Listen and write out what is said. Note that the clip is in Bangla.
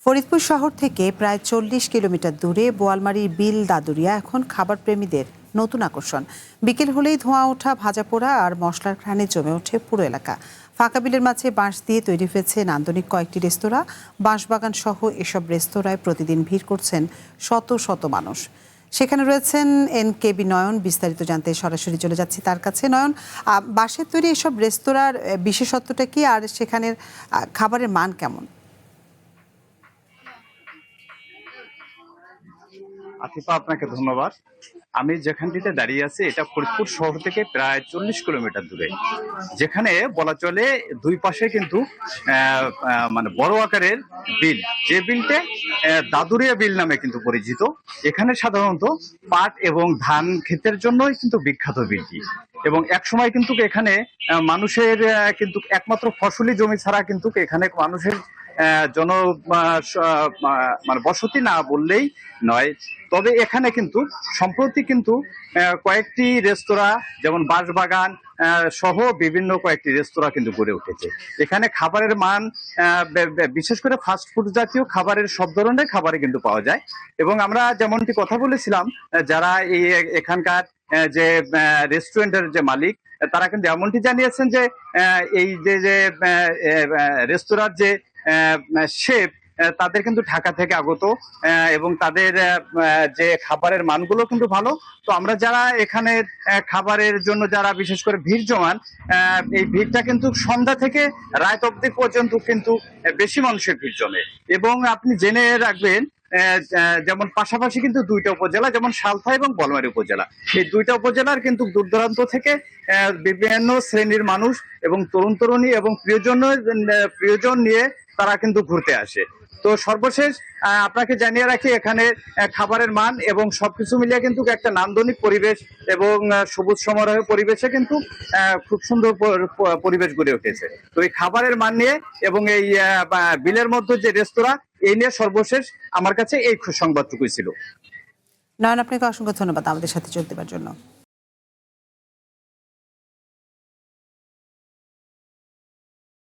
ফরিদপুর শহর থেকে প্রায় ৪০ কিলোমিটার দূরে বোয়ালমারীর বিল দাদুরিয়া এখন খাবার প্রেমীদের নতুন আকর্ষণ। বিকেল হলেই ধোঁয়া ওঠা, ভাজা পোড়া আর মশলার ঘ্রাণে জমে ওঠে পুরো এলাকা। ফাঁকা বিলের মাঝে বাঁশ দিয়ে তৈরি হয়েছে নান্দনিক কয়েকটি রেস্তোরাঁ। বাঁশবাগান সহ এসব রেস্তোরাঁয় প্রতিদিন ভিড় করছেন শত শত মানুষ। সেখানে রয়েছেন NKB নয়ন। বিস্তারিত জানতে সরাসরি চলে যাচ্ছি তার কাছে। নয়ন, বাঁশের তৈরি এসব রেস্তোরাঁর বিশেষত্বটা কি, আর সেখানের খাবারের মান কেমন? আতিফা, আপনাকে ধন্যবাদ। আমি যেখানটিতে দাঁড়িয়ে আছি এটা ফরিদপুর শহর থেকে প্রায় 40 কিলোমিটার দূরে, যেখানে বলা চলে দুই পাশে কিন্তু মানে বড় আকারের বিল, যে বিলটা দাদুরিয়া বিল নামে কিন্তু পরিচিত। এখানে সাধারণত পাট এবং ধান ক্ষেতের জন্যই কিন্তু বিখ্যাত বিলটি। এবং এক সময় কিন্তু এখানে মানুষের কিন্তু একমাত্র ফসলি জমি ছাড়া কিন্তু এখানে মানুষের জন মানে বসতি না বললেই নয়। তবে এখানে কিন্তু সম্প্রতি কিন্তু কয়েকটি রেস্তোরাঁ, যেমন বাঁশবাগান সহ বিভিন্ন কয়েকটি রেস্তোরাঁ কিন্তু গড়ে উঠেছে। এখানে খাবারের মান বিশেষ করে ফাস্ট ফুড জাতীয় খাবারের সব ধরনের খাবারই কিন্তু পাওয়া যায়। এবং আমরা যেমনটি কথা বলেছিলাম, যারা এই এখানকার যে রেস্টুরেন্টের যে মালিক, তারা কিন্তু এমনটি জানিয়েছেন যে এই যে রেস্তোরাঁর যে শেফ, তাদের কিন্তু ঢাকা থেকে আগত এবং তাদের যে খাবারের মানগুলো কিন্তু ভালো। তো আমরা যারা এখানে খাবারের জন্য যারা বিশেষ করে ভিড় জমান, এই ভিড়টা কিন্তু সন্ধ্যা থেকে রাত অবধি পর্যন্ত কিন্তু বেশি মানুষের ভিড় জমে। এবং আপনি জেনে রাখবেন, যেমন পাশাপাশি কিন্তু দুইটা উপজেলা, যেমন সালথা এবং বোয়ালমারী উপজেলা, এই দুইটা উপজেলার কিন্তু দূর দূরান্ত থেকে বিভিন্ন শ্রেণীর মানুষ এবং তরুণ তরুণী এবং প্রিয়জন নিয়ে তারা কিন্তু ঘুরতে আসে। তো সর্বশেষ আপনাকে জানিয়ে রাখি, এখানে খাবারের মান এবং সবকিছু মিলিয়ে কিন্তু একটা নান্দনিক পরিবেশ এবং সবুজ সমারোহ পরিবেশে কিন্তু খুব সুন্দর পরিবেশ গড়ে উঠেছে। তো এই খাবারের মান নিয়ে এবং এই বিলের মধ্যে যে রেস্তোরাঁ, এই নিয়ে সর্বশেষ আমার কাছে এই সংবাদটুকুই ছিল। নয়ন, আপনাকে অসংখ্য ধন্যবাদ আমাদের সাথে যোগ দেওয়ার জন্য।